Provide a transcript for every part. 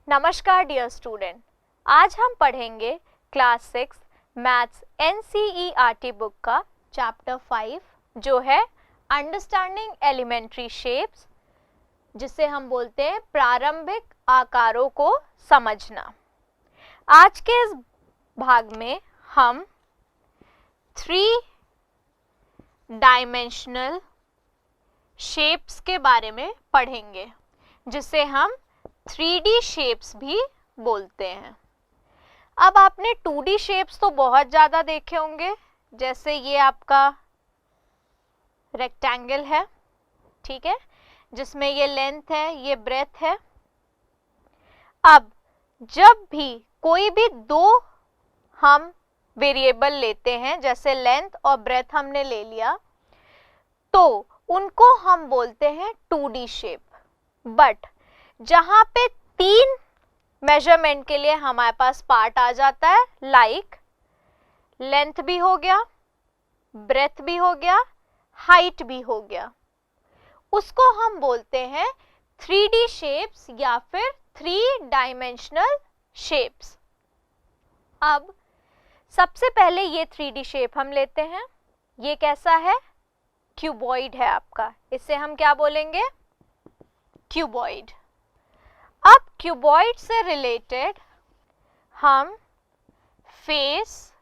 नमस्कार dear student, आज हम पढ़ेंगे क्लास 6 मैथ्स NCERT बुक का चैप्टर 5 जो है अंडरस्टैंडिंग एलिमेंट्री शेप्स, जिसे हम बोलते हैं प्रारंभिक आकारों को समझना। आज के इस भाग में हम 3 डायमेंशनल शेप्स के बारे में पढ़ेंगे, जिसे हम 3D शेप्स भी बोलते हैं। अब आपने 2D शेप्स तो बहुत ज़्यादा देखे होंगे, जैसे ये आपका रेक्टेंगल है, ठीक है, जिसमें ये लेंथ है, ये ब्रेथ है। अब जब भी कोई भी दो हम वेरिएबल लेते हैं, जैसे लेंथ और ब्रेथ हमने ले लिया, तो उनको हम बोलते हैं 2D शेप। बट जहां पे 3 मेजरमेंट के लिए हमारे पास पार्ट आ जाता है, लाइक लेंथ भी हो गया, ब्रेथ भी हो गया, हाइट भी हो गया, उसको हम बोलते हैं 3D शेप्स या फिर 3 डायमेंशनल शेप्स। अब सबसे पहले ये 3D शेप हम लेते हैं। ये कैसा है? क्यूबॉइड है आपका, इसे हम क्या बोलेंगे? क्यूबॉइड। अब क्यूबॉइड से रिलेटेड हम फेस,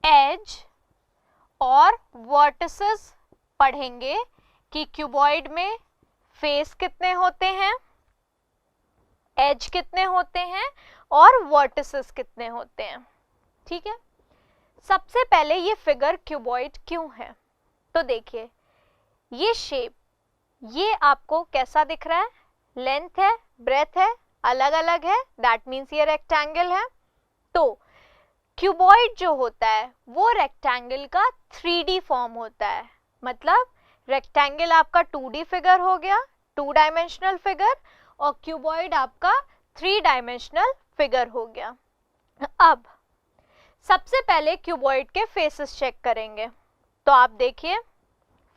एज और वर्टिसेस पढ़ेंगे कि क्यूबॉइड में फेस कितने होते हैं, एज कितने होते हैं और वर्टिसेस कितने होते हैं। ठीक है, सबसे पहले ये फिगर क्यूबॉइड क्यों है, तो देखिए ये शेप, ये आपको कैसा दिख रहा है? लेंथ है, ब्रेथ है, अलग अलग है, दैट मीन्स ये रेक्टेंगल है। तो क्यूबॉइड जो होता है वो रेक्टेंगल का 3D फॉर्म होता है, मतलब रेक्टेंगल आपका 2D फिगर हो गया, 2 डायमेंशनल फिगर, और क्यूबॉइड आपका 3 डायमेंशनल फिगर हो गया। अब सबसे पहले क्यूबॉइड के फेसेस चेक करेंगे। तो आप देखिए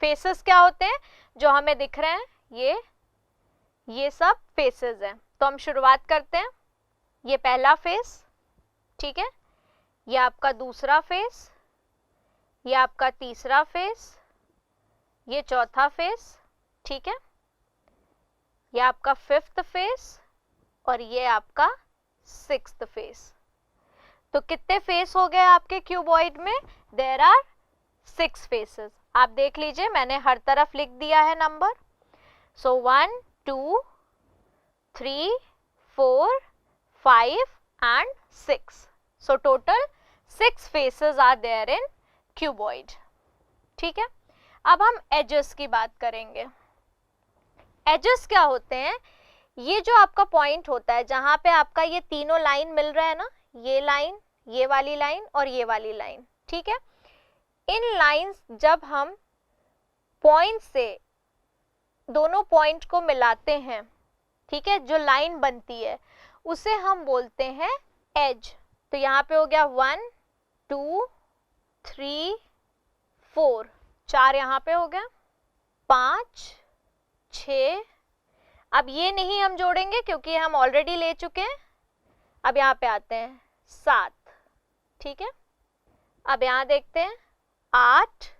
फेसेस क्या होते हैं जो हमें दिख रहे हैं, ये सब फेसेस हैं। तो हम शुरुआत करते हैं। ये पहला फेस, ठीक है, ये आपका दूसरा फेस, ये आपका तीसरा फेस, ये चौथा फेस, ठीक है, ये आपका 5th फेस और ये आपका 6th फेस। तो कितने फेस हो गए आपके क्यूबॉइड में? There are 6 faces. आप देख लीजिए, मैंने हर तरफ लिख दिया है number. So 1 2 3 4 5 and 6. So total 6 faces are there in cuboid. ठीक है, अब हम edges की बात करेंगे। edges क्या होते हैं? ये जो आपका पॉइंट होता है जहां पे आपका ये तीनों लाइन मिल रहा है ना, ये लाइन, ये वाली लाइन और ये वाली लाइन, ठीक है, इन लाइंस जब हम पॉइंट से दोनों पॉइंट को मिलाते हैं, ठीक है, जो लाइन बनती है उसे हम बोलते हैं एज। तो यहाँ पे हो गया 1 2 3 4, 4 यहाँ पे हो गया, 5 6। अब ये नहीं हम जोड़ेंगे क्योंकि हम ऑलरेडी ले चुके हैं। अब यहाँ पे आते हैं 7, ठीक है, अब यहाँ देखते हैं 8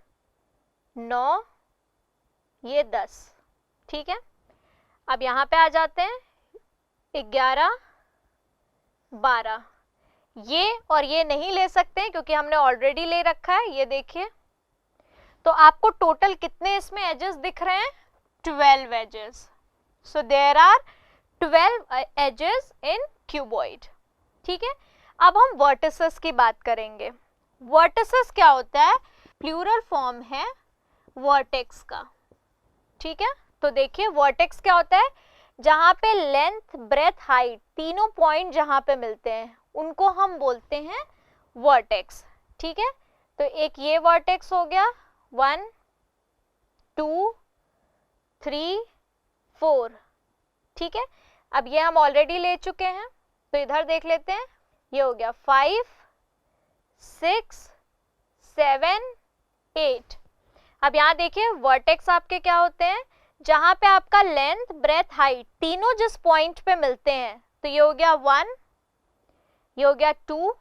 9, ये 10, ठीक है। अब यहाँ पे आ जाते हैं 11 12, ये और ये नहीं ले सकते हैं क्योंकि हमने ऑलरेडी ले रखा है, ये देखिए। तो आपको टोटल कितने इसमें एजेस दिख रहे हैं? 12 edges. So there are 12 edges in cuboid, ठीक है। अब हम वर्टिसेस की बात करेंगे। वर्टिसेस क्या होता है? प्लूरल फॉर्म है वर्टेक्स का, ठीक है। तो देखिए वर्टेक्स क्या होता है? जहां पे लेंथ, ब्रेथ, हाइट तीनों पॉइंट जहां पे मिलते हैं उनको हम बोलते हैं वर्टेक्स, ठीक है। तो एक ये वर्टेक्स हो गया 1 2 3 4, ठीक है। अब ये हम ऑलरेडी ले चुके हैं, तो इधर देख लेते हैं, ये हो गया 5 6 7 8। अब यहाँ देखिए वर्टेक्स आपके क्या होते हैं? जहां पे आपका लेंथ, ब्रेथ, हाइट तीनों जिस पॉइंट पे मिलते हैं तो ये हो गया 1, ये हो गया 2,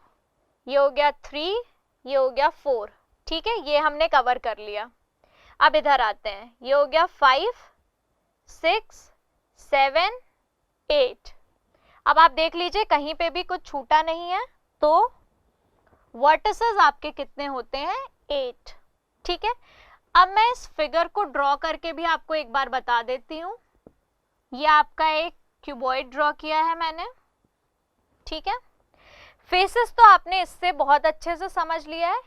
ये हो गया 3, ये हो गया 4। ठीक है, ये हमने कवर कर लिया। अब इधर आते हैं, ये हो गया 5, 6, 7, 8। अब आप देख लीजिए कहीं पे भी कुछ छूटा नहीं है, तो वर्टिसेस आपके कितने होते हैं? 8। ठीक है, अब मैं इस फिगर को ड्रॉ करके भी आपको एक बार बता देती हूँ। ये आपका एक क्यूबॉइड ड्रॉ किया है मैंने। ठीक है, फेसेस तो आपने इससे बहुत अच्छे से समझ लिया है,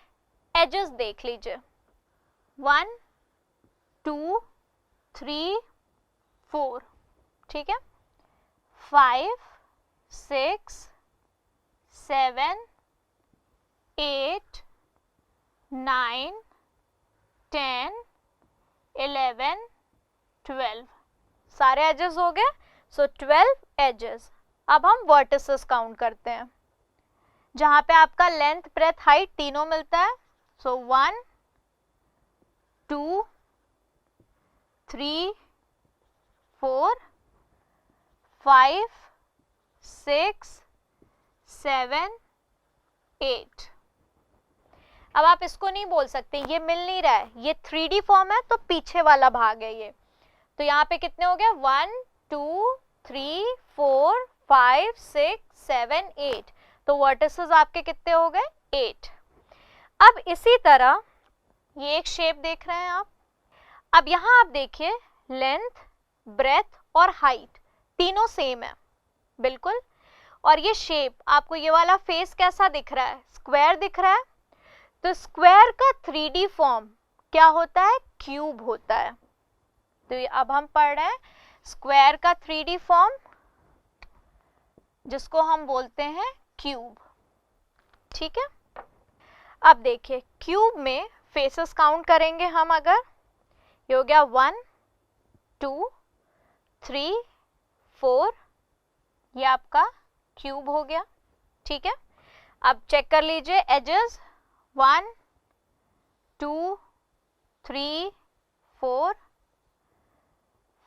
एजेस देख लीजिए। 1, 2, 3, 4। ठीक है, 5, 6, 7, 8, 9, 10, 11, 12। सारे एजेस हो गए। सो 12 एजेस। अब हम वर्टिसेस काउंट करते हैं, जहां पे आपका लेंथ, ब्रेथ, हाइट तीनों मिलता है। सो 1, 2, 3, 4, 5, 6, 7, 8। अब आप इसको नहीं बोल सकते ये मिल नहीं रहा है, ये 3D फॉर्म है तो पीछे वाला भाग है ये। तो यहाँ पे कितने हो गए? 1, 2, 3, 4, 5, 6, 7, 8। तो वर्टिसेस आपके कितने हो गए? 8। अब इसी तरह ये एक शेप देख रहे हैं आप। अब यहाँ आप देखिए लेंथ, ब्रेथ और हाइट तीनों सेम है बिल्कुल। और ये शेप आपको, ये वाला फेस कैसा दिख रहा है? स्क्वायर दिख रहा है। तो स्क्वायर का 3D फॉर्म क्या होता है? क्यूब होता है। तो अब हम पढ़ रहे हैं स्क्वायर का 3D फॉर्म, जिसको हम बोलते हैं क्यूब। ठीक है, अब देखिए क्यूब में फेसेस काउंट करेंगे हम। अगर ये हो गया 1, 2, 3, 4, ये आपका क्यूब हो गया। ठीक है, अब चेक कर लीजिए एजेस। 1, 2, 3, 4,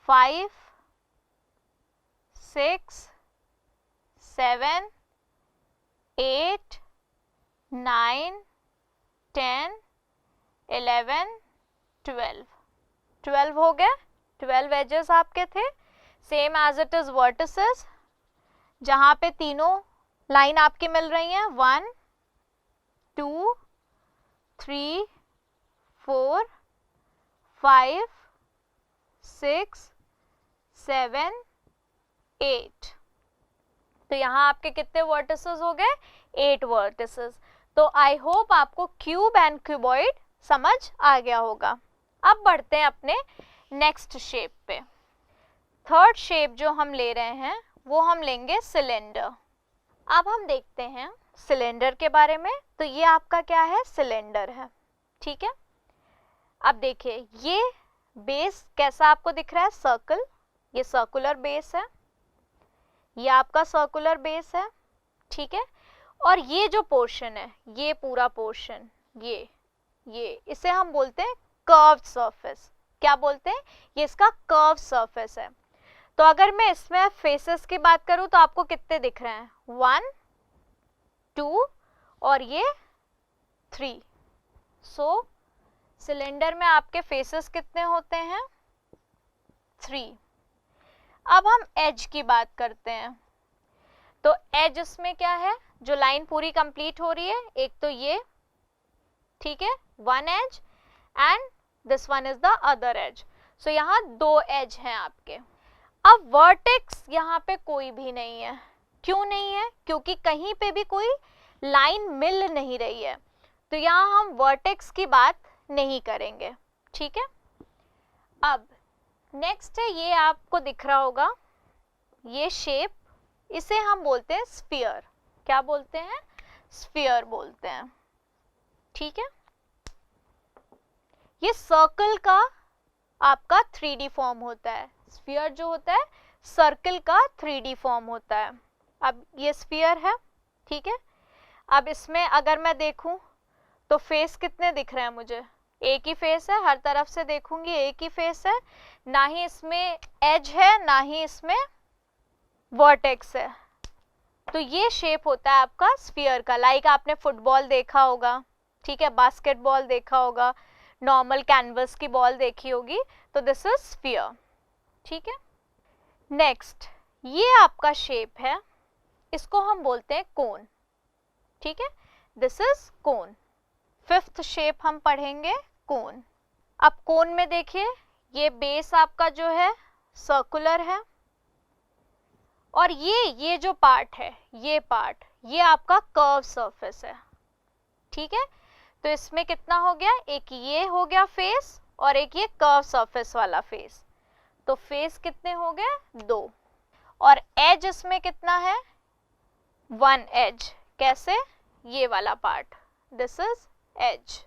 5, 6, 7, 8, 9, 10, 11, 12। 12 हो गए। 12 एजेस आपके थे, same as it is vertices, जहां पे तीनों लाइन आपकी मिल रही हैं। 1, 2, 3, 4, 5, 6, 7, 8। तो यहाँ आपके कितने वर्टिसेस हो गए? 8 वर्टिसेस। तो आई होप आपको क्यूब एंड क्यूबॉइड समझ आ गया होगा। अब बढ़ते हैं अपने नेक्स्ट शेप पे। थर्ड शेप जो हम ले रहे हैं वो हम लेंगे सिलेंडर। अब हम देखते हैं सिलेंडर के बारे में। तो ये आपका क्या है? सिलेंडर है। ठीक है, अब देखिए ये बेस कैसा आपको दिख रहा है? सर्कल। ये सर्कुलर बेस है, ये आपका सर्कुलर बेस है। ठीक है, और ये जो पोर्शन है, ये पूरा पोर्शन, ये इसे हम बोलते हैं कर्व्ड सरफेस। क्या बोलते हैं? ये इसका कर्व सरफेस है। तो अगर मैं इसमें फेसेस की बात करूं तो आपको कितने दिख रहे हैं? 1, 2 और ये 3। सो सिलेंडर में आपके फेसेस कितने होते हैं? 3। अब हम एज की बात करते हैं। तो एज इसमें क्या है? जो लाइन पूरी कंप्लीट हो रही है, एक तो ये, ठीक है, 1 edge and this one is the other edge. So यहाँ 2 एज हैं आपके। अब वर्टेक्स यहाँ पे कोई भी नहीं है। क्यों नहीं है? क्योंकि कहीं पे भी कोई लाइन मिल नहीं रही है, तो यहाँ हम वर्टेक्स की बात नहीं करेंगे। ठीक है, अब नेक्स्ट है, ये आपको दिख रहा होगा ये शेप, इसे हम बोलते हैं स्फीयर। क्या बोलते हैं? स्फीयर बोलते हैं। ठीक है, ये सर्कल का आपका 3D फॉर्म होता है। स्फीयर जो होता है सर्कल का 3D फॉर्म होता है। अब ये स्फीयर है। ठीक है, अब इसमें अगर मैं देखूं तो फेस कितने दिख रहे हैं मुझे? एक ही फेस है, हर तरफ से देखूंगी एक ही फेस है, ना ही इसमें एज है ना ही इसमें वर्टेक्स है। तो ये शेप होता है आपका स्फीयर का। लाइक आपने फुटबॉल देखा होगा, ठीक है, बास्केटबॉल देखा होगा, नॉर्मल कैनवस की बॉल देखी होगी, तो दिस इज स्फीयर, ठीक है। नेक्स्ट, ये आपका शेप है, इसको हम बोलते हैं कोन, ठीक है, this is cone. Fifth shape हम पढ़ेंगे कोन। अब कोन में देखिए, ये बेस आपका जो है सर्कुलर है, और ये जो पार्ट है, ये पार्ट, ये आपका कर्व सरफेस है, ठीक है। तो इसमें कितना हो गया, एक ये हो गया फेस और एक ये कर्व सरफेस वाला फेस, तो फेस कितने हो गए, 2। और एज इसमें कितना है, 1 एज। कैसे, ये वाला पार्ट, दिस इज एज,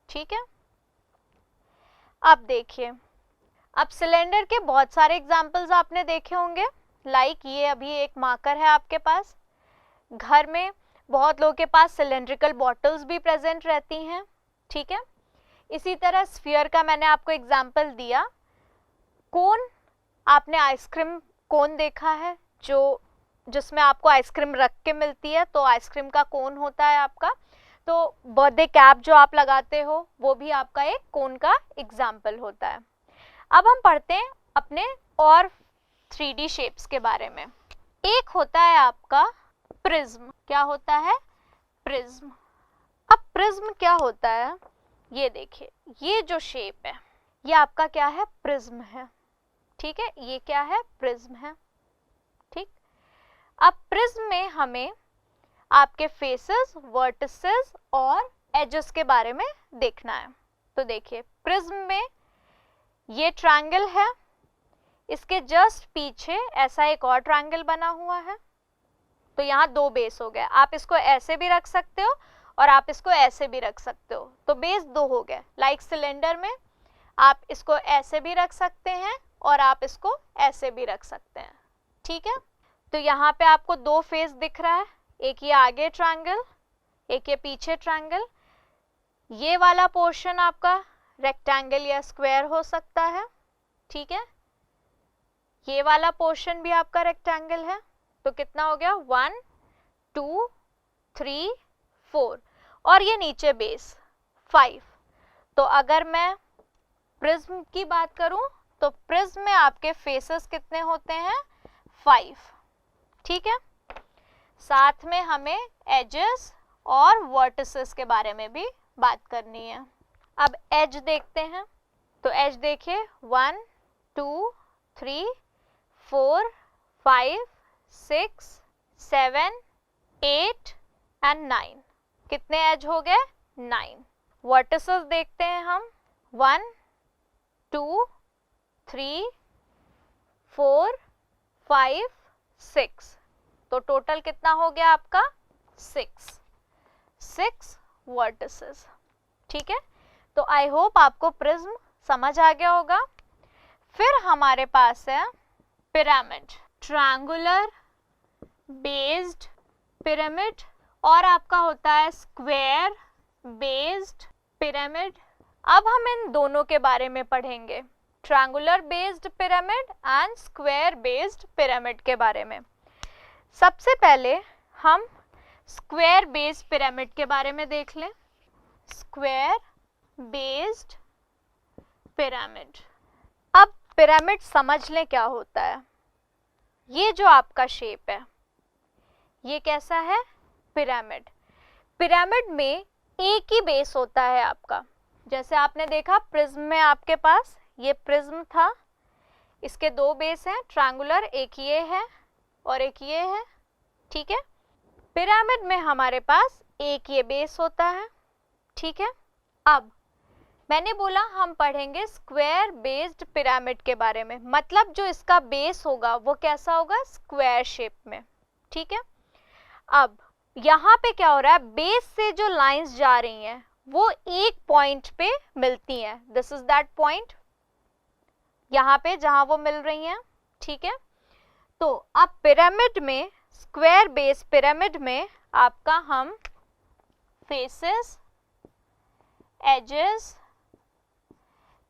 ठीक है। अब देखिए, अब सिलेंडर के बहुत सारे एग्जाम्पल्स आपने देखे होंगे। लाइक ये अभी एक मार्कर है आपके पास, घर में बहुत लोगों के पास सिलेंड्रिकल बॉटल्स भी प्रेजेंट रहती हैं, ठीक है। इसी तरह स्फीयर का मैंने आपको एग्जाम्पल दिया। कोन, आपने आइसक्रीम कोन देखा है, जो जिसमें आपको आइसक्रीम रख के मिलती है, तो आइसक्रीम का कोन होता है आपका। तो बर्थडे कैप जो आप लगाते हो, वो भी आपका एक कोन का एग्जाम्पल होता है। अब हम पढ़ते हैं अपने और 3D शेप्स के बारे में। एक होता है आपका प्रिज्म। क्या होता है, प्रिज्म। अब प्रिज्म क्या होता है, ये देखिए, ये जो शेप है, ये आपका क्या है, प्रिज्म है, ठीक है। ये क्या है, प्रिज्म है, ठीक। अब प्रिज्म में हमें आपके फेसेस, वर्टिसेस और एजेस के बारे में देखना है। तो देखिए, प्रिज्म में ये ट्रायंगल है, इसके जस्ट पीछे ऐसा एक और ट्रायंगल बना हुआ है, तो यहाँ 2 बेस हो गए। आप इसको ऐसे भी रख सकते हो और आप इसको ऐसे भी रख सकते हो, तो बेस 2 हो गए। लाइक सिलेंडर में आप इसको ऐसे भी रख सकते हैं और आप इसको ऐसे भी रख सकते हैं, ठीक है। तो यहाँ पे आपको 2 फेस दिख रहा है, एक ये आगे ट्रायंगल, एक ये पीछे ट्रायंगल। ये वाला पोर्शन आपका रेक्टेंगल या स्क्वायर हो सकता है, ठीक है। ये वाला पोर्शन भी आपका रेक्टेंगल है, तो कितना हो गया, 1 2 3 4, और ये नीचे बेस 5। तो अगर मैं प्रिज्म की बात करूं, तो प्रिज्म में आपके फेसेस कितने होते हैं, 5, ठीक है। साथ में हमें एजेस और वर्टिसेस के बारे में भी बात करनी है। अब एज देखते हैं, तो एज देखिए, 1 2 3 4 5 6 7 8 एंड 9। कितने एज हो गए, 9। वर्टिसेस देखते हैं हम, 1 2 3 4 5 6, तो टोटल कितना हो गया आपका, 6 वर्टिसेस, ठीक है। तो आई होप आपको प्रिज्म समझ आ गया होगा। फिर हमारे पास है पिरामिड, ट्रायंगुलर बेस्ड पिरामिड, और आपका होता है स्क्वायर बेस्ड पिरामिड। अब हम इन दोनों के बारे में पढ़ेंगे, triangular based pyramid and square based pyramid के बारे में। सबसे पहले हम स्क्वायर बेस्ड पिरामिड के बारे में देख लें। Square based pyramid. अब पिरामिड समझ लें क्या होता है। ये जो आपका शेप है, ये कैसा है, पिरामिड। पिरामिड में एक ही बेस होता है आपका। जैसे आपने देखा प्रिज्म में आपके पास ये प्रिज्म था, इसके 2 बेस हैं ट्रायंगुलर, एक ये है और एक ये है, ठीक है। पिरामिड में हमारे पास एक ये बेस होता है, ठीक है। अब मैंने बोला हम पढ़ेंगे स्क्वायर बेस्ड पिरामिड के बारे में, मतलब जो इसका बेस होगा वो कैसा होगा, स्क्वायर शेप में, ठीक है। अब यहाँ पे क्या हो रहा है, बेस से जो लाइंस जा रही हैं वो एक पॉइंट पे मिलती हैं, दिस इज दैट पॉइंट, यहाँ पे जहां वो मिल रही हैं, ठीक है। तो अब पिरामिड में, स्क्वायर बेस पिरामिड में आपका हम फेसेस, एजेस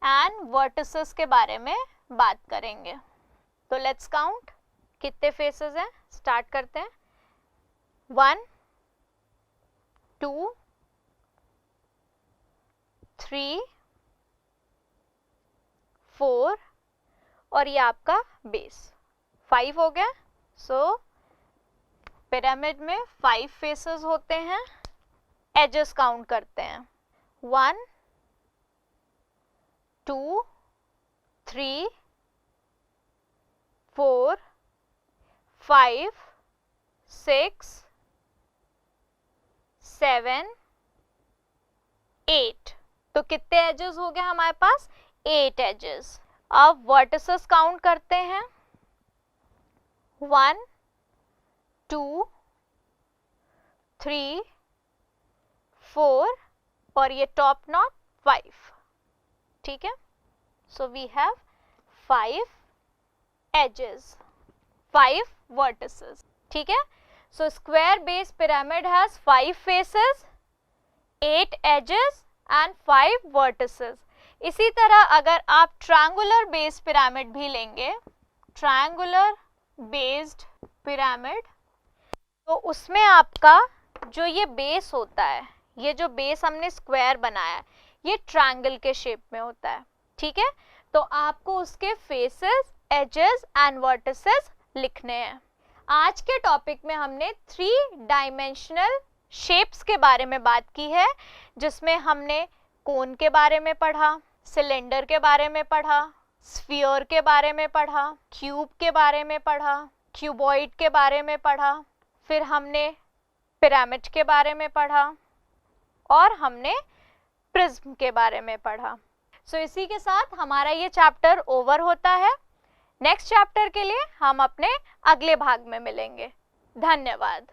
एंड वर्टिसेस के बारे में बात करेंगे। तो लेट्स काउंट, कितने फेसेस हैं, स्टार्ट करते हैं। 1 2 3 4 और ये आपका बेस 5 हो गया। सो पिरामिड में 5 फेसेस होते हैं। एजेस काउंट करते हैं। 1 2 3 4 5 6 7 8। तो कितने एजेस हो गए हमारे पास? 8 एजेस। अब वर्टिसेस काउंट करते हैं। 1 2 3 4 और ये टॉप नॉट 5। ठीक है, so we have 5 edges, 5 vertices. ठीक है, so square base pyramid has 5 faces, 8 edges and 5 vertices. इसी तरह अगर आप ट्रायंगुलर बेस पिरामिड भी लेंगे, ट्रायंगुलर बेस्ड पिरामिड, तो उसमें आपका जो ये बेस होता है, ये जो बेस हमने स्क्वायर बनाया है, ये ट्रायंगल के शेप में होता है। ठीक है, तो आपको उसके फेसेस, एजेस एंड वर्टिसेस लिखने हैं। आज के टॉपिक में हमने 3 डायमेंशनल शेप्स के बारे में बात की है, जिसमें हमने कोन के बारे में पढ़ा, सिलेंडर के बारे में पढ़ा, स्फीयर के बारे में पढ़ा, क्यूब के बारे में पढ़ा, क्यूबॉइड के बारे में पढ़ा, फिर हमने पिरामिड के बारे में पढ़ा और हमने प्रिज्म के बारे में पढ़ा। सो इसी के साथ हमारा ये चैप्टर ओवर होता है। नेक्स्ट चैप्टर के लिए हम अपने अगले भाग में मिलेंगे। धन्यवाद।